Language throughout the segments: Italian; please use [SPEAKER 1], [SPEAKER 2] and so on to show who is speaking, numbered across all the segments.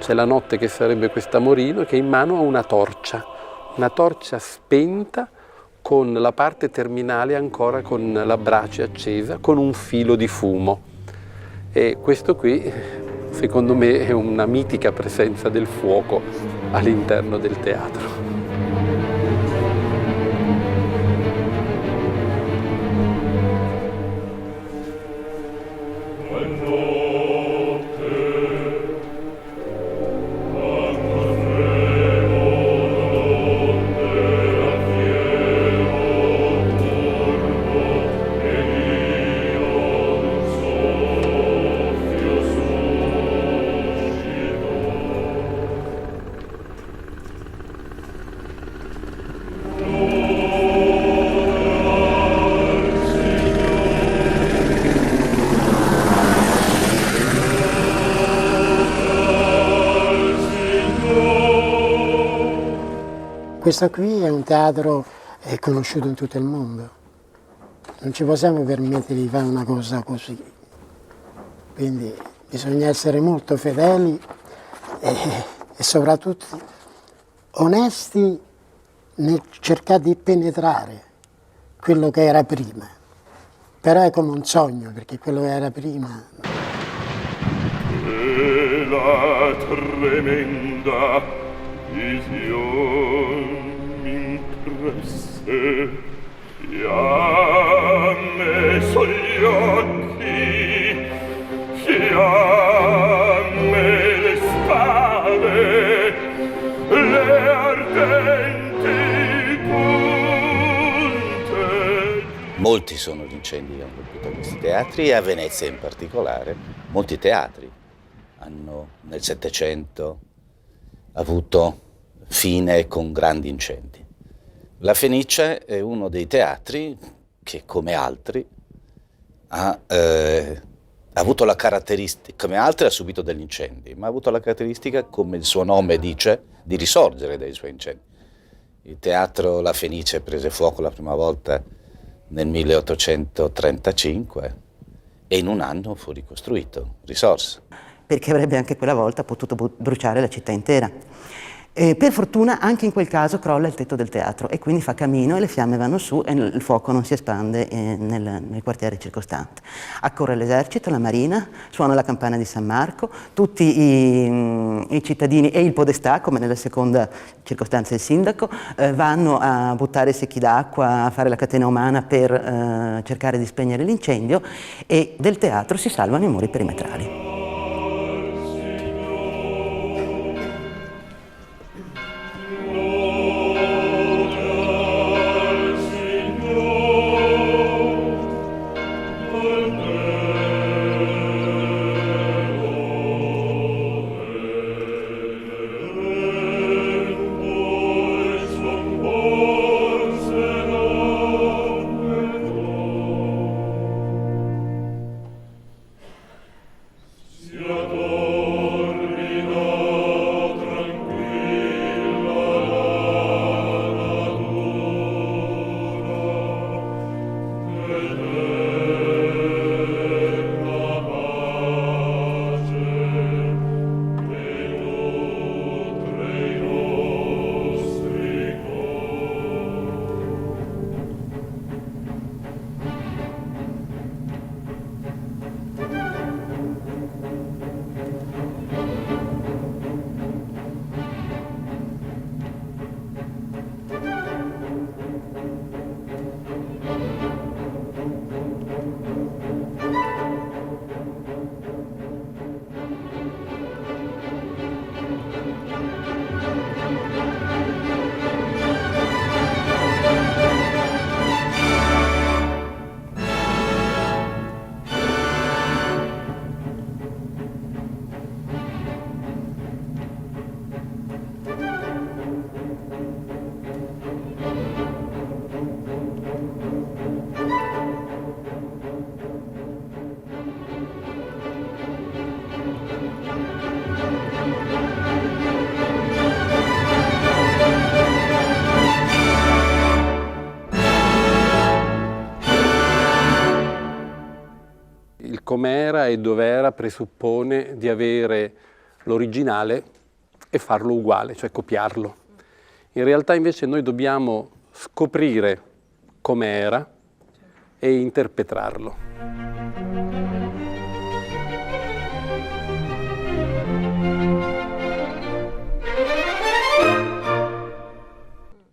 [SPEAKER 1] C'è la notte che sarebbe quest'amorino che in mano ha una torcia spenta con la parte terminale ancora con la brace accesa, con un filo di fumo. E questo qui, secondo me, è una mitica presenza del fuoco all'interno del teatro.
[SPEAKER 2] Questo qui è un teatro conosciuto in tutto il mondo, non ci possiamo permettere di fare una cosa così, quindi bisogna essere molto fedeli e soprattutto onesti nel cercare di penetrare quello che era prima, però è come un sogno perché quello che era prima...
[SPEAKER 3] E la tremenda visione m'impresse, fiamme sugli occhi, fiamme le spade, le ardenti punte.
[SPEAKER 4] Molti sono gli incendi che hanno colpito questi teatri e a Venezia in particolare. Molti teatri hanno nel Settecento avuto fine con grandi incendi. La Fenice è uno dei teatri che, come altri, ha avuto la caratteristica, come altri ha subito degli incendi, ma ha avuto la caratteristica, come il suo nome dice, di risorgere dai suoi incendi. Il teatro La Fenice prese fuoco la prima volta nel 1835 e in un anno fu ricostruito, risorse.
[SPEAKER 5] Perché avrebbe anche quella volta potuto bruciare la città intera. Per fortuna anche in quel caso crolla il tetto del teatro e quindi fa cammino e le fiamme vanno su e il fuoco non si espande nel quartiere circostante. Accorre l'esercito, la marina, suona la campana di San Marco, tutti i cittadini e il podestà, come nella seconda circostanza il sindaco, vanno a buttare secchi d'acqua, a fare la catena umana per cercare di spegnere l'incendio e del teatro si salvano i muri perimetrali.
[SPEAKER 1] Com'era e dov'era presuppone di avere l'originale e farlo uguale, cioè copiarlo. In realtà invece noi dobbiamo scoprire come era e interpretarlo.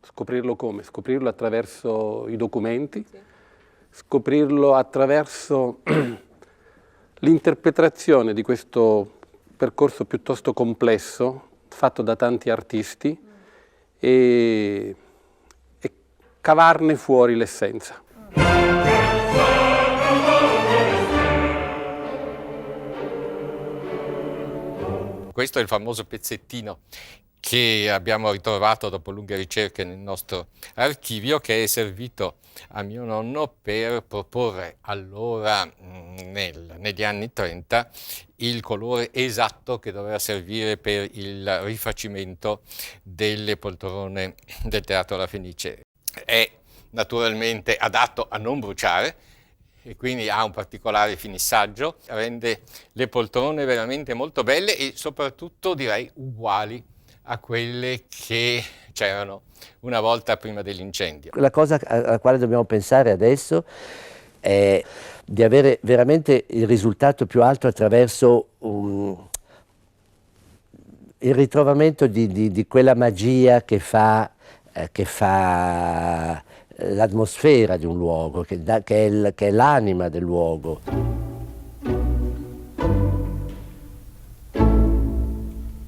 [SPEAKER 1] Scoprirlo come? Scoprirlo attraverso i documenti, scoprirlo attraverso l'interpretazione di questo percorso piuttosto complesso, fatto da tanti artisti, e cavarne fuori l'essenza.
[SPEAKER 6] Questo è il famoso pezzettino che abbiamo ritrovato dopo lunghe ricerche nel nostro archivio, che è servito a mio nonno per proporre allora, negli anni 30, il colore esatto che doveva servire per il rifacimento delle poltrone del Teatro La Fenice. È naturalmente adatto a non bruciare, e quindi ha un particolare finissaggio, rende le poltrone veramente molto belle e soprattutto direi uguali a quelle che c'erano una volta prima dell'incendio.
[SPEAKER 7] La cosa alla quale dobbiamo pensare adesso è di avere veramente il risultato più alto attraverso il ritrovamento di quella magia che fa l'atmosfera di un luogo, che è l'anima del luogo.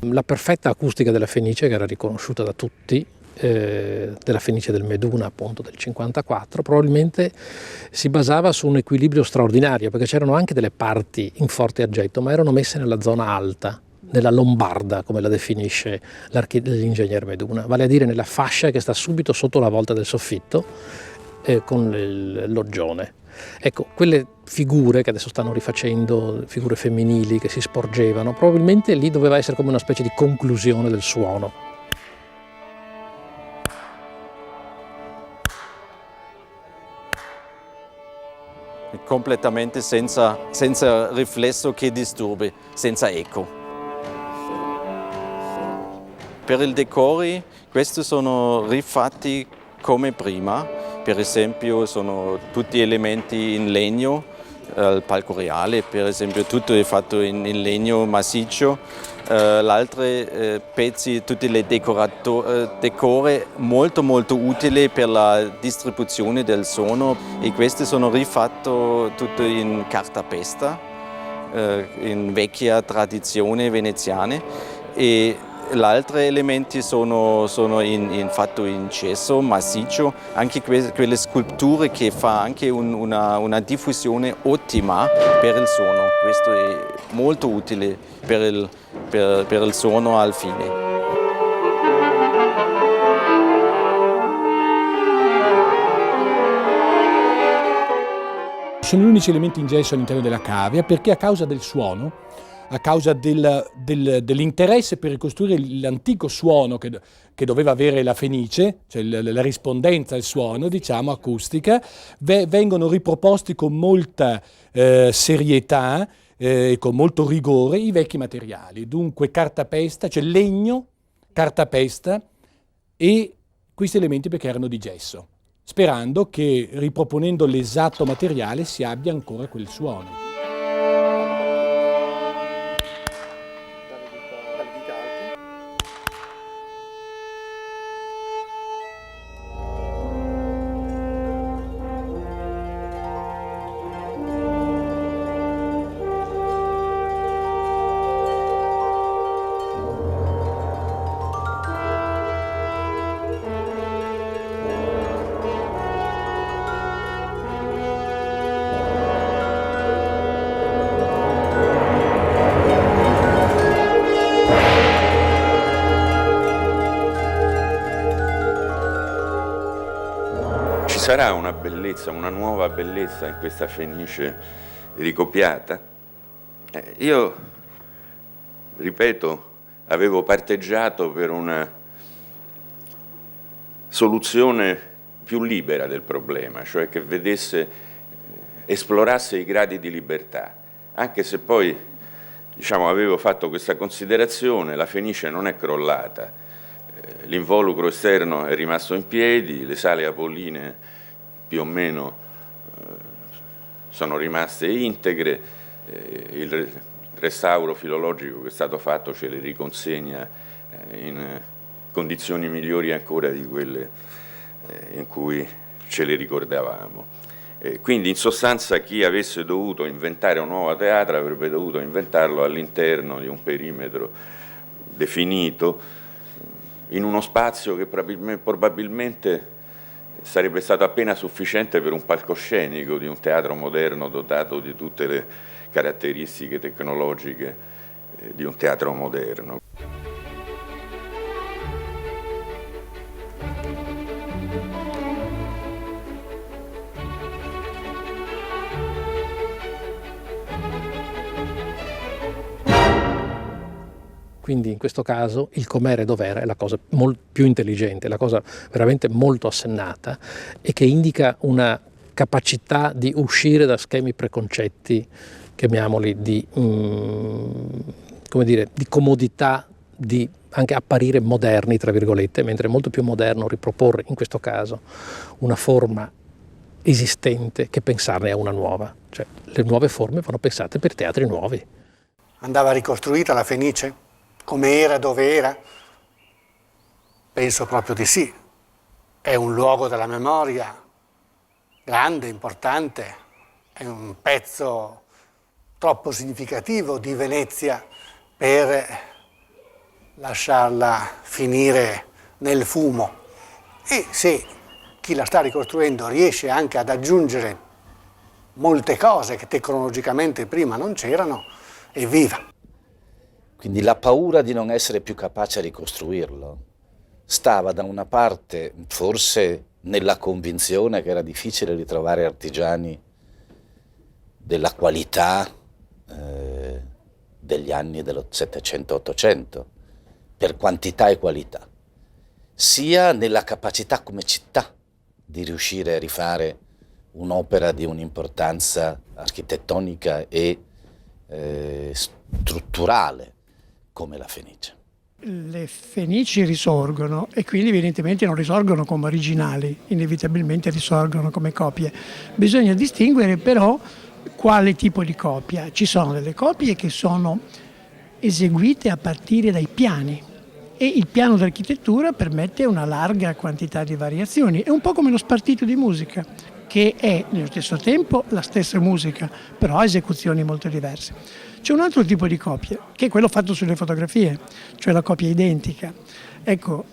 [SPEAKER 8] La perfetta acustica della Fenice, che era riconosciuta da tutti, della Fenice del Meduna appunto del 54, probabilmente si basava su un equilibrio straordinario, perché c'erano anche delle parti in forte aggetto, ma erano messe nella zona alta, nella lombarda, come la definisce l'ingegner Meduna, vale a dire nella fascia che sta subito sotto la volta del soffitto con il loggione. Ecco, quelle figure che adesso stanno rifacendo, figure femminili che si sporgevano, probabilmente lì doveva essere come una specie di conclusione del suono.
[SPEAKER 9] Completamente senza riflesso che disturbi, senza eco. Per il decori, questi sono rifatti come prima. Per esempio sono tutti elementi in legno, il palco reale per esempio tutto è fatto in legno massiccio, altri pezzi, tutte le decore molto utili per la distribuzione del suono, e questi sono rifatti tutto in cartapesta, in vecchia tradizione veneziana, e gli altri elementi sono fatto in gesso massiccio, anche quelle sculture che fa anche una diffusione ottima per il suono. Questo è molto utile per il suono al fine.
[SPEAKER 10] Sono gli unici elementi in gesso all'interno della cavea, perché a causa del suono, a causa dell'interesse per ricostruire l'antico suono che doveva avere la Fenice, cioè la rispondenza al suono, diciamo, acustica, vengono riproposti con molta serietà e con molto rigore i vecchi materiali. Dunque cartapesta, cioè legno, cartapesta e questi elementi perché erano di gesso, sperando che riproponendo l'esatto materiale si abbia ancora quel suono.
[SPEAKER 11] Sarà una bellezza, una nuova bellezza in questa Fenice ricopiata? Io, ripeto, avevo parteggiato per una soluzione più libera del problema, cioè che esplorasse i gradi di libertà, anche se poi diciamo, avevo fatto questa considerazione, la Fenice non è crollata, l'involucro esterno è rimasto in piedi, le sale apolline più o meno sono rimaste integre, il restauro filologico che è stato fatto ce le riconsegna in condizioni migliori ancora di quelle in cui ce le ricordavamo. Quindi in sostanza chi avesse dovuto inventare un nuovo teatro avrebbe dovuto inventarlo all'interno di un perimetro definito, in uno spazio che probabilmente sarebbe stato appena sufficiente per un palcoscenico di un teatro moderno dotato di tutte le caratteristiche tecnologiche di un teatro moderno.
[SPEAKER 8] Quindi in questo caso il com'era e dov'era è la cosa più intelligente, la cosa veramente molto assennata e che indica una capacità di uscire da schemi preconcetti, chiamiamoli di comodità, di anche apparire moderni, tra virgolette, mentre è molto più moderno riproporre in questo caso una forma esistente che pensarne a una nuova. Cioè le nuove forme vanno pensate per teatri nuovi.
[SPEAKER 12] Andava ricostruita la Fenice? Come era, dove era? Penso proprio di sì. È un luogo della memoria grande, importante, è un pezzo troppo significativo di Venezia per lasciarla finire nel fumo. E se chi la sta ricostruendo riesce anche ad aggiungere molte cose che tecnologicamente prima non c'erano, evviva!
[SPEAKER 4] Quindi la paura di non essere più capace a ricostruirlo stava da una parte forse nella convinzione che era difficile ritrovare artigiani della qualità degli anni del 700-800, per quantità e qualità, sia nella capacità come città di riuscire a rifare un'opera di un'importanza architettonica e strutturale come la Fenice.
[SPEAKER 13] Le Fenici risorgono e quindi evidentemente non risorgono come originali, inevitabilmente risorgono come copie. Bisogna distinguere però quale tipo di copia. Ci sono delle copie che sono eseguite a partire dai piani e il piano d'architettura permette una larga quantità di variazioni. È un po' come lo spartito di musica, che è nello stesso tempo la stessa musica, però ha esecuzioni molto diverse. C'è un altro tipo di copia, che è quello fatto sulle fotografie, cioè la copia identica. Ecco,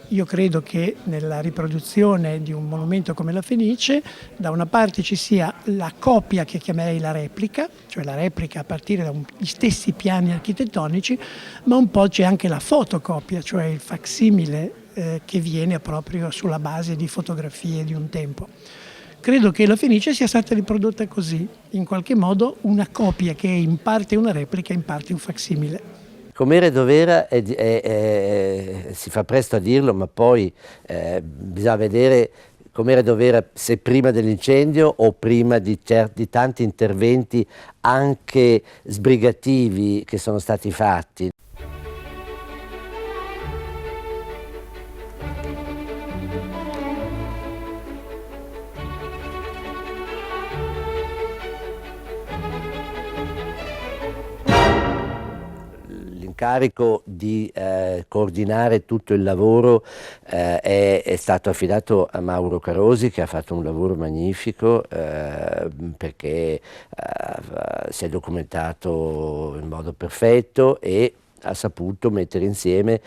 [SPEAKER 13] io credo che nella riproduzione di un monumento come la Fenice, da una parte ci sia la copia che chiamerei la replica, cioè la replica a partire dagli stessi piani architettonici, ma un po' c'è anche la fotocopia, cioè il facsimile che viene proprio sulla base di fotografie di un tempo. Credo che la Fenice sia stata riprodotta così, in qualche modo una copia che è in parte una replica, in parte un facsimile.
[SPEAKER 7] Com'era e dov'era si fa presto a dirlo, ma poi bisogna vedere com'era e dov'era, se prima dell'incendio o prima di tanti interventi anche sbrigativi che sono stati fatti. L'incarico di coordinare tutto il lavoro è stato affidato a Mauro Carosi, che ha fatto un lavoro magnifico perché si è documentato in modo perfetto e ha saputo mettere insieme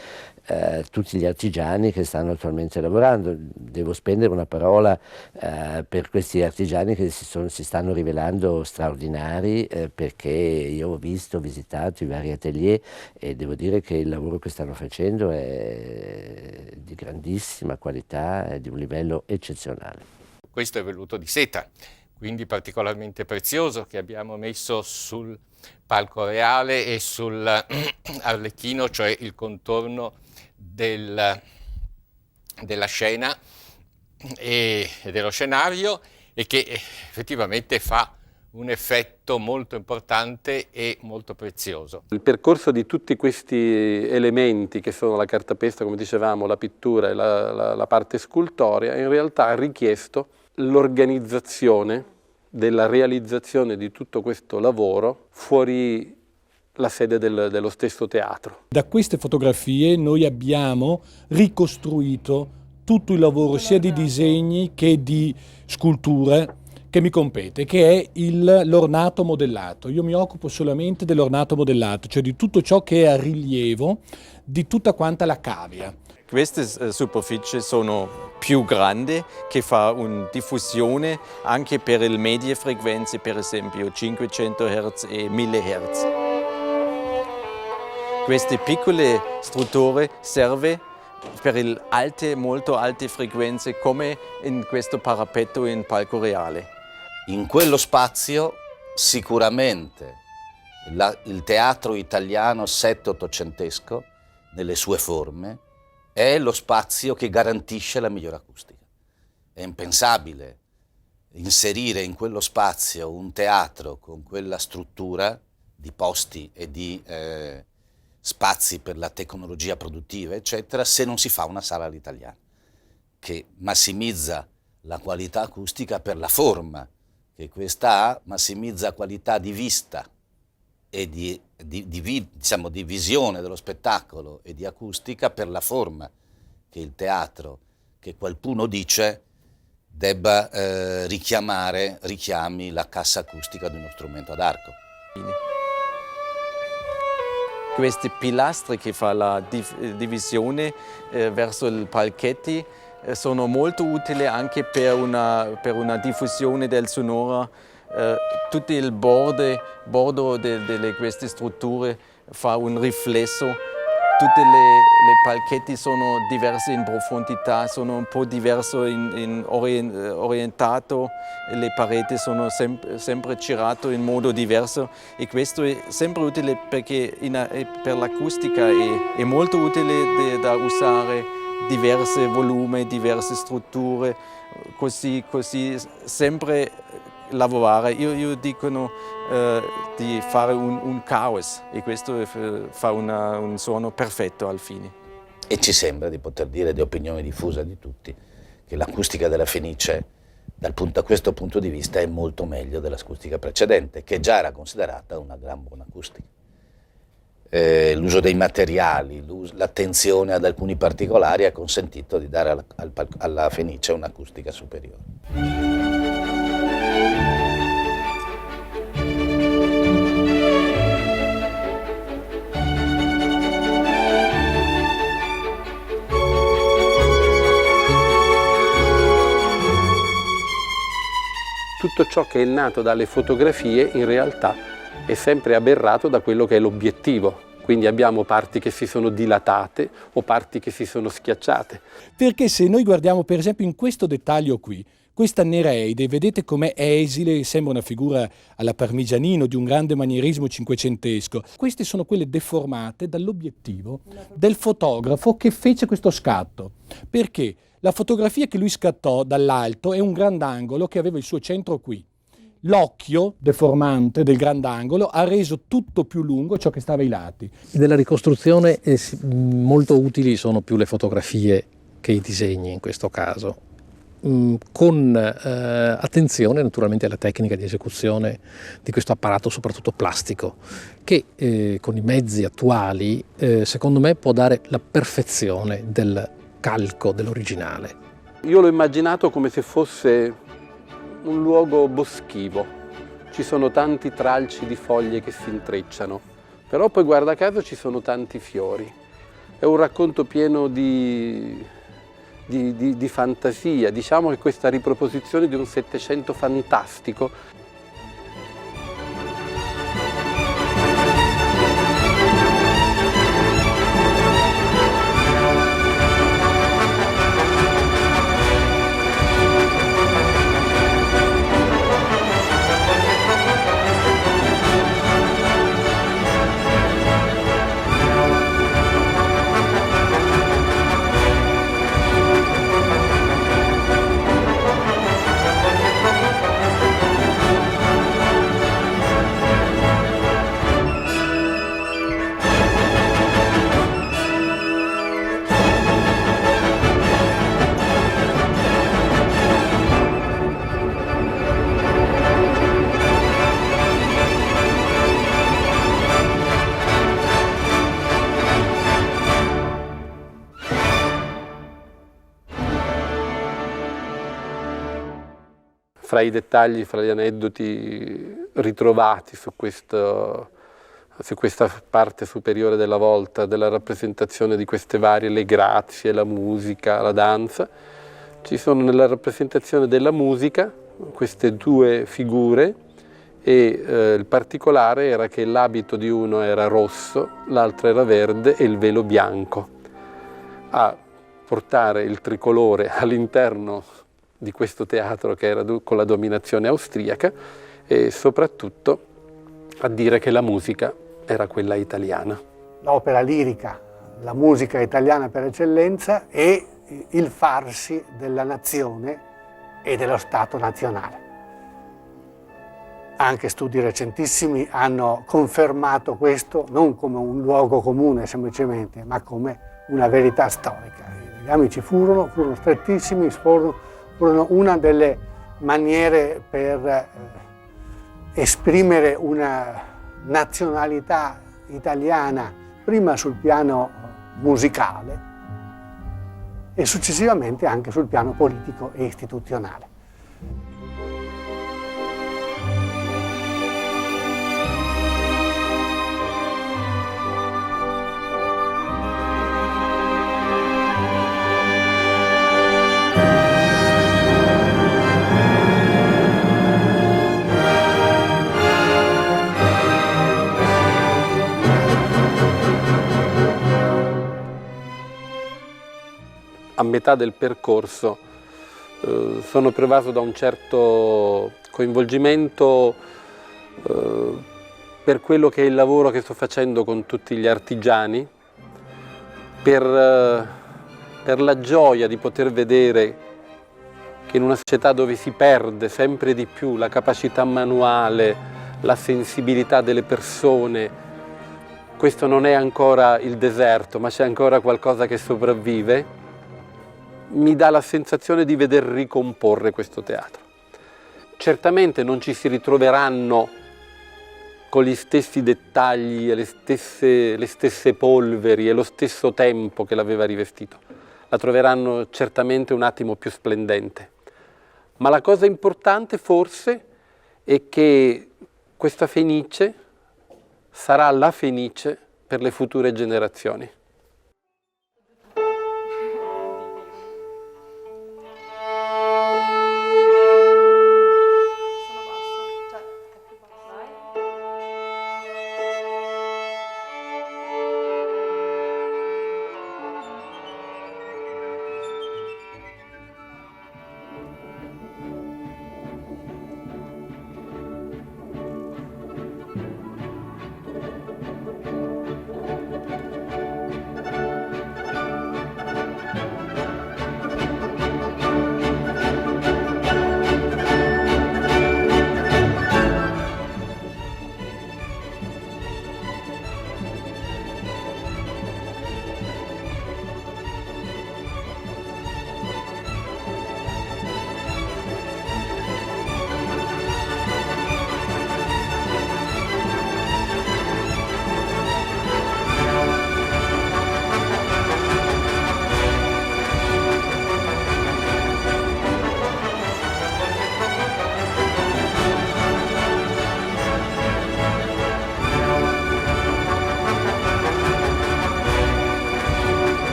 [SPEAKER 7] tutti gli artigiani che stanno attualmente lavorando. Devo spendere una parola per questi artigiani che si stanno rivelando straordinari, perché io ho visitato i vari atelier e devo dire che il lavoro che stanno facendo è di grandissima qualità e di un livello eccezionale.
[SPEAKER 6] Questo è velluto di seta, quindi particolarmente prezioso, che abbiamo messo sul palco reale e sul arlecchino, cioè il contorno della scena e dello scenario, e che effettivamente fa un effetto molto importante e molto prezioso.
[SPEAKER 1] Il percorso di tutti questi elementi che sono la cartapesta, come dicevamo, la pittura e la parte scultorea, in realtà ha richiesto l'organizzazione della realizzazione di tutto questo lavoro fuori la sede dello stesso teatro.
[SPEAKER 10] Da queste fotografie noi abbiamo ricostruito tutto il lavoro sia di disegni che di sculture che mi compete, che è l'ornato modellato. Io mi occupo solamente dell'ornato modellato, cioè di tutto ciò che è a rilievo di tutta quanta la cavia.
[SPEAKER 9] Queste superfici sono più grandi, che fa una diffusione anche per le medie frequenze, per esempio 500 Hz e 1000 Hz. Queste piccole strutture servono per le molto alte frequenze, come in questo parapetto in palco reale.
[SPEAKER 4] In quello spazio sicuramente il teatro italiano setto-ottocentesco, nelle sue forme, è lo spazio che garantisce la migliore acustica. È impensabile inserire in quello spazio un teatro con quella struttura di posti e di spazi per la tecnologia produttiva, eccetera, se non si fa una sala all'italiana, che massimizza la qualità acustica per la forma che questa ha, massimizza qualità di vista e di visione dello spettacolo e di acustica per la forma che il teatro, che qualcuno dice, debba richiami la cassa acustica di uno strumento ad arco.
[SPEAKER 9] Questi pilastri che fa la divisione verso i palchetti sono molto utili anche per una diffusione del sonoro. Tutto il bordo di queste strutture fa un riflesso. Tutti i palchetti sono diversi in profondità, sono un po' diversi in orientato, le pareti sono sempre girate in modo diverso e questo è sempre utile perché per l'acustica è molto utile da usare diversi volumi, diverse strutture, così sempre lavorare. Io dicono di fare un caos e questo fa un suono perfetto al fine.
[SPEAKER 4] E ci sembra di poter dire, di opinione diffusa di tutti, che l'acustica della Fenice da questo punto di vista è molto meglio dell'acustica precedente, che già era considerata una gran buona acustica. L'uso dei materiali, l'attenzione ad alcuni particolari ha consentito di dare alla Fenice un'acustica superiore.
[SPEAKER 1] Tutto ciò che è nato dalle fotografie in realtà è sempre aberrato da quello che è l'obiettivo. Quindi abbiamo parti che si sono dilatate o parti che si sono schiacciate.
[SPEAKER 10] Perché se noi guardiamo per esempio in questo dettaglio qui, questa Nereide, vedete com'è esile, sembra una figura alla Parmigianino di un grande manierismo cinquecentesco. Queste sono quelle deformate dall'obiettivo del fotografo che fece questo scatto. Perché? La fotografia che lui scattò dall'alto è un grandangolo che aveva il suo centro qui. L'occhio deformante del grandangolo ha reso tutto più lungo ciò che stava ai lati.
[SPEAKER 8] Nella ricostruzione molto utili sono più le fotografie che i disegni in questo caso, con attenzione naturalmente alla tecnica di esecuzione di questo apparato soprattutto plastico, che con i mezzi attuali secondo me può dare la perfezione del calco dell'originale.
[SPEAKER 1] Io l'ho immaginato come se fosse un luogo boschivo. Ci sono tanti tralci di foglie che si intrecciano, però poi guarda caso ci sono tanti fiori. È un racconto pieno di fantasia. Diciamo che questa riproposizione di un Settecento fantastico fra i dettagli, fra gli aneddoti ritrovati su questa parte superiore della volta, della rappresentazione di queste varie, le grazie, la musica, la danza, ci sono nella rappresentazione della musica queste due figure e il particolare era che l'abito di uno era rosso, l'altro era verde e il velo bianco. A portare il tricolore all'interno di questo teatro che era con la dominazione austriaca e soprattutto a dire che la musica era quella italiana.
[SPEAKER 12] L'opera lirica, la musica italiana per eccellenza e il farsi della nazione e dello Stato nazionale. Anche studi recentissimi hanno confermato questo non come un luogo comune semplicemente, ma come una verità storica. I legami ci furono strettissimi, furono una delle maniere per esprimere una nazionalità italiana, prima sul piano musicale e successivamente anche sul piano politico e istituzionale.
[SPEAKER 1] A metà del percorso sono prevaso da un certo coinvolgimento per quello che è il lavoro che sto facendo con tutti gli artigiani, per la gioia di poter vedere che in una società dove si perde sempre di più la capacità manuale, la sensibilità delle persone, questo non è ancora il deserto, ma c'è ancora qualcosa che sopravvive, mi dà la sensazione di veder ricomporre questo teatro. Certamente non ci si ritroveranno con gli stessi dettagli e le stesse polveri e lo stesso tempo che l'aveva rivestito. La troveranno certamente un attimo più splendente. Ma la cosa importante forse è che questa Fenice sarà la Fenice per le future generazioni.